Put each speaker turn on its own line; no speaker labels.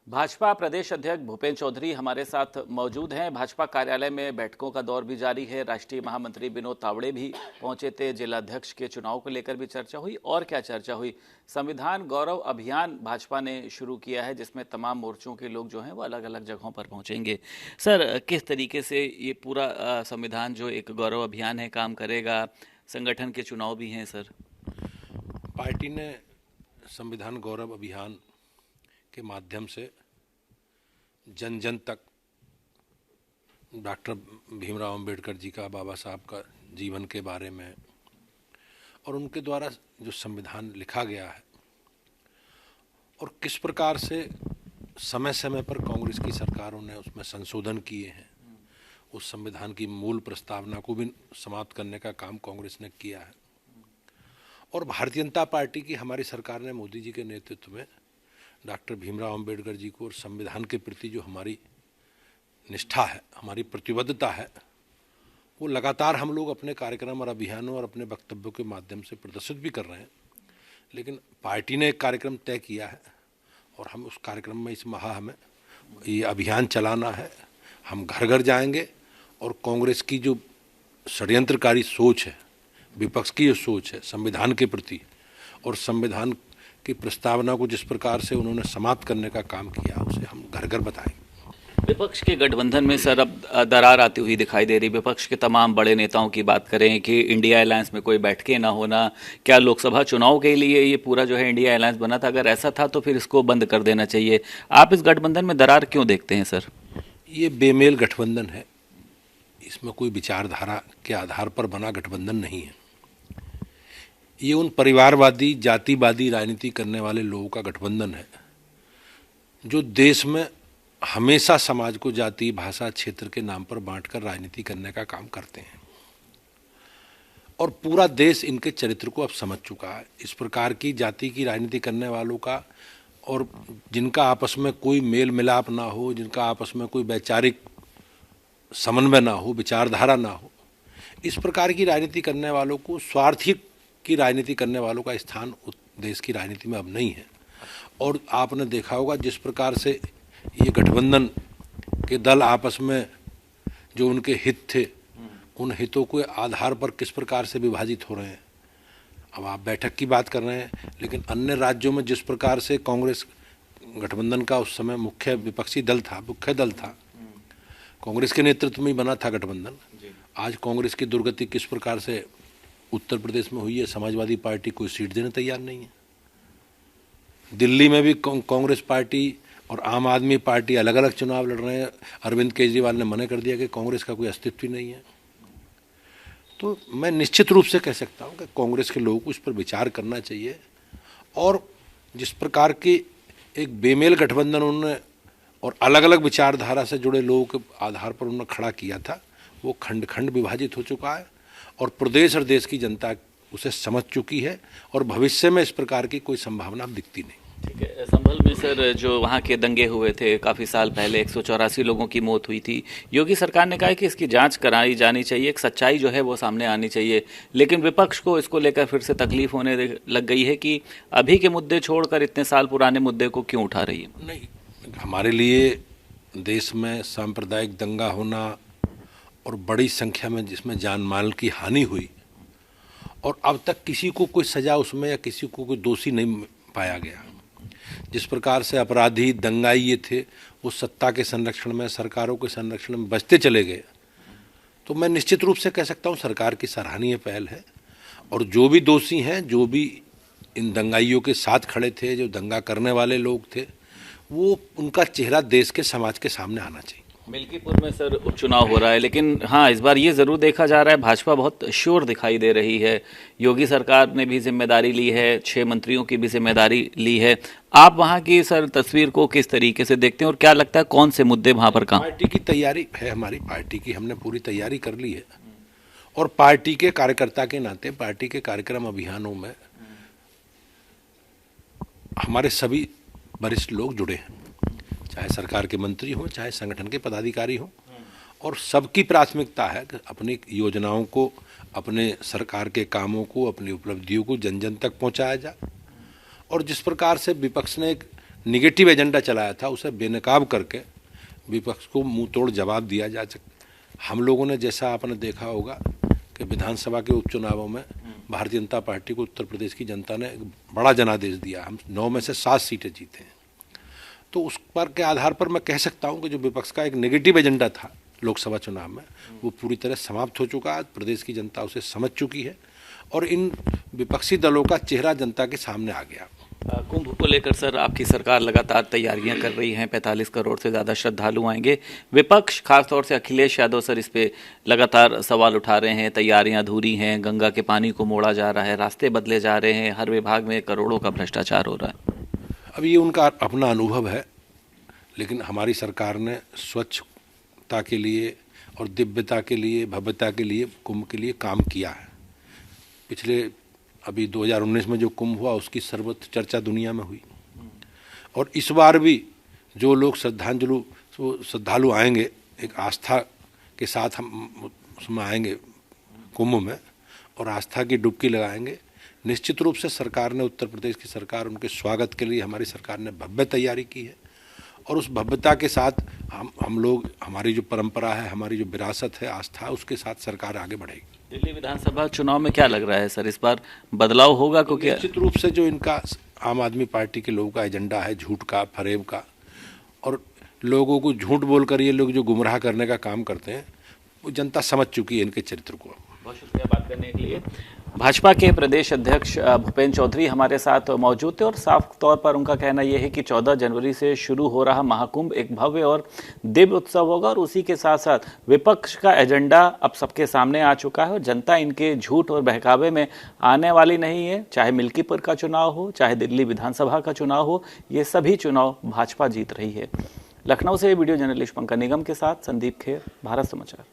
भाजपा प्रदेश अध्यक्ष भूपेंद्र चौधरी हमारे साथ मौजूद हैं। भाजपा कार्यालय में बैठकों का दौर भी जारी है। राष्ट्रीय महामंत्री विनोद तावड़े भी पहुंचे थे। जिलाध्यक्ष के चुनाव को लेकर भी चर्चा हुई। और क्या चर्चा हुई, संविधान गौरव अभियान भाजपा ने शुरू किया है, जिसमें तमाम मोर्चों के लोग जो हैं वो अलग अलग जगहों पर पहुंचेंगे। सर, किस तरीके से ये पूरा संविधान जो एक गौरव अभियान है काम करेगा? संगठन के चुनाव भी हैं सर।
पार्टी ने संविधान गौरव अभियान के माध्यम से जन जन तक डॉक्टर भीमराव अंबेडकर जी का, बाबा साहब का जीवन के बारे में और उनके द्वारा जो संविधान लिखा गया है और किस प्रकार से समय समय पर कांग्रेस की सरकारों ने उसमें संशोधन किए हैं, उस संविधान की मूल प्रस्तावना को भी समाप्त करने का काम कांग्रेस ने किया है। और भारतीय जनता पार्टी की हमारी सरकार ने मोदी जी के नेतृत्व में डॉक्टर भीमराव अंबेडकर जी को और संविधान के प्रति जो हमारी निष्ठा है, हमारी प्रतिबद्धता है, वो लगातार हम लोग अपने कार्यक्रम और अभियानों और अपने वक्तव्यों के माध्यम से प्रदर्शित भी कर रहे हैं। लेकिन पार्टी ने एक कार्यक्रम तय किया है और हम उस कार्यक्रम में इस माह हमें ये अभियान चलाना है। हम घर घर जाएंगे और कांग्रेस की जो षड्यंत्रकारी सोच है, विपक्ष की जो सोच है संविधान के प्रति और संविधान की प्रस्तावना को जिस प्रकार से उन्होंने समाप्त करने का काम किया, उसे हम घर घर बताएंगे।
विपक्ष के गठबंधन में सर अब दरार आती हुई दिखाई दे रही। विपक्ष के तमाम बड़े नेताओं की बात करें कि इंडिया अलायंस में कोई बैठकें ना होना, क्या लोकसभा चुनाव के लिए ये पूरा जो है इंडिया अलायंस बना था? अगर ऐसा था तो फिर इसको बंद कर देना चाहिए। आप इस गठबंधन में दरार क्यों देखते हैं सर?
ये बेमेल गठबंधन है, इसमें कोई विचारधारा के आधार पर बना गठबंधन नहीं है। ये उन परिवारवादी जातिवादी राजनीति करने वाले लोगों का गठबंधन है जो देश में हमेशा समाज को जाति, भाषा, क्षेत्र के नाम पर बांटकर राजनीति करने का काम करते हैं। और पूरा देश इनके चरित्र को अब समझ चुका है। इस प्रकार की जाति की राजनीति करने वालों का और जिनका आपस में कोई मेल मिलाप ना हो, जिनका आपस में कोई वैचारिक समन्वय ना हो, विचारधारा ना हो, इस प्रकार की राजनीति करने वालों को, स्वार्थी की राजनीति करने वालों का स्थान देश की राजनीति में अब नहीं है। और आपने देखा होगा जिस प्रकार से ये गठबंधन के दल आपस में जो उनके हित थे, उन हितों के आधार पर किस प्रकार से विभाजित हो रहे हैं। अब आप बैठक की बात कर रहे हैं, लेकिन अन्य राज्यों में जिस प्रकार से कांग्रेस गठबंधन का उस समय मुख्य विपक्षी दल था, मुख्य दल था, कांग्रेस के नेतृत्व में ही बना था गठबंधन। आज कांग्रेस की दुर्गति किस प्रकार से उत्तर प्रदेश में हुई है। समाजवादी पार्टी कोई सीट देने तैयार नहीं है। दिल्ली में भी कांग्रेस पार्टी और आम आदमी पार्टी अलग अलग चुनाव लड़ रहे हैं। अरविंद केजरीवाल ने मना कर दिया कि कांग्रेस का कोई अस्तित्व ही नहीं है। तो मैं निश्चित रूप से कह सकता हूं कि कांग्रेस के लोगों को इस पर विचार करना चाहिए। और जिस प्रकार की एक बेमेल गठबंधन उन्होंने और अलग अलग विचारधारा से जुड़े लोगों के आधार पर उन्होंने खड़ा किया था, वो खंड खंड विभाजित हो चुका है और प्रदेश और देश की जनता उसे समझ चुकी है और भविष्य में इस प्रकार की कोई संभावना दिखती नहीं।
ठीक है। संभल में सर जो वहाँ के दंगे हुए थे काफ़ी साल पहले, 184 लोगों की मौत हुई थी। योगी सरकार ने कहा है कि इसकी जांच कराई जानी चाहिए, एक सच्चाई जो है वो सामने आनी चाहिए। लेकिन विपक्ष को इसको लेकर फिर से तकलीफ होने लग गई है कि अभी के मुद्दे छोड़कर इतने साल पुराने मुद्दे को क्यों उठा रही है?
नहीं, हमारे लिए देश में सांप्रदायिक दंगा होना और बड़ी संख्या में जिसमें जान माल की हानि हुई और अब तक किसी को कोई सजा उसमें या किसी को कोई दोषी नहीं पाया गया। जिस प्रकार से अपराधी दंगाई ये थे वो सत्ता के संरक्षण में, सरकारों के संरक्षण में बचते चले गए। तो मैं निश्चित रूप से कह सकता हूँ सरकार की सराहनीय पहल है। और जो भी दोषी हैं, जो भी इन दंगाइयों के साथ खड़े थे, जो दंगा करने वाले लोग थे, वो उनका चेहरा देश के समाज के सामने आना चाहिए।
मिल्कीपुर में सर उपचुनाव हो रहा है, लेकिन हाँ इस बार ये ज़रूर देखा जा रहा है भाजपा बहुत श्योर दिखाई दे रही है। योगी सरकार ने भी जिम्मेदारी ली है, 6 मंत्रियों की भी जिम्मेदारी ली है। आप वहाँ की सर तस्वीर को किस तरीके से देखते हैं और क्या लगता है कौन से मुद्दे वहाँ पर काम?
पार्टी की तैयारी है, हमारी पार्टी की हमने पूरी तैयारी कर ली है और पार्टी के कार्यकर्ता के नाते पार्टी के कार्यक्रम अभियानों में हमारे सभी वरिष्ठ लोग जुड़े हैं, चाहे सरकार के मंत्री हों, चाहे संगठन के पदाधिकारी हों। और सबकी प्राथमिकता है कि अपनी योजनाओं को, अपने सरकार के कामों को, अपनी उपलब्धियों को जन जन तक पहुंचाया जाए। और जिस प्रकार से विपक्ष ने एक निगेटिव एजेंडा चलाया था उसे बेनकाब करके विपक्ष को मुंह तोड़ जवाब दिया जा सकता। हम लोगों ने, जैसा आपने देखा होगा कि विधानसभा के उपचुनावों में भारतीय जनता पार्टी को उत्तर प्रदेश की जनता ने बड़ा जनादेश दिया, हम 9 में से 7 सीटें जीते हैं। तो उस पर के आधार पर मैं कह सकता हूं कि जो विपक्ष का एक नेगेटिव एजेंडा था लोकसभा चुनाव में, वो पूरी तरह समाप्त हो चुका है। प्रदेश की जनता उसे समझ चुकी है और इन विपक्षी दलों का चेहरा जनता के सामने आ गया।
कुंभ को लेकर सर आपकी सरकार लगातार तैयारियां कर रही है, 45 करोड़ से ज़्यादा श्रद्धालु आएंगे। विपक्ष खासतौर से अखिलेश यादव सर इस पे लगातार सवाल उठा रहे हैं, तैयारियां अधूरी हैं, गंगा के पानी को मोड़ा जा रहा है, रास्ते बदले जा रहे हैं, हर विभाग में करोड़ों का भ्रष्टाचार हो रहा है।
अब ये उनका अपना अनुभव है, लेकिन हमारी सरकार ने स्वच्छता के लिए और दिव्यता के लिए, भव्यता के लिए, कुंभ के लिए काम किया है। पिछले अभी 2019 में जो कुंभ हुआ उसकी सर्वत्र चर्चा दुनिया में हुई, और इस बार भी जो लोग श्रद्धालु आएंगे एक आस्था के साथ, हम उसमें आएंगे कुंभ में और आस्था की डुबकी लगाएंगे। निश्चित रूप से सरकार ने, उत्तर प्रदेश की सरकार, उनके स्वागत के लिए हमारी सरकार ने भव्य तैयारी की है, और उस भव्यता के साथ हम लोग, हमारी जो परंपरा है, हमारी जो विरासत है, आस्था है, उसके साथ सरकार आगे बढ़ेगी।
दिल्ली विधानसभा चुनाव में क्या लग रहा है सर, इस बार बदलाव होगा? क्योंकि
निश्चित रूप से जो इनका आम आदमी पार्टी के लोगों का एजेंडा है झूठ का, फरेब का, और लोगों को झूठ बोलकर ये लोग जो गुमराह करने का काम करते हैं, वो जनता समझ चुकी है इनके चरित्र को।
बहुत शुक्रिया बात करने के लिए। भाजपा के प्रदेश अध्यक्ष भूपेंद्र चौधरी हमारे साथ मौजूद थे और साफ तौर पर उनका कहना यह है कि 14 जनवरी से शुरू हो रहा महाकुंभ एक भव्य और दिव्य उत्सव होगा, और उसी के साथ साथ विपक्ष का एजेंडा अब सबके सामने आ चुका है और जनता इनके झूठ और बहकावे में आने वाली नहीं है। चाहे मिल्कीपुर का चुनाव हो, चाहे दिल्ली विधानसभा का चुनाव हो, ये सभी चुनाव भाजपा जीत रही है। लखनऊ से वीडियो जर्नलिस्ट पंकज निगम के साथ संदीप खेर, भारत समाचार।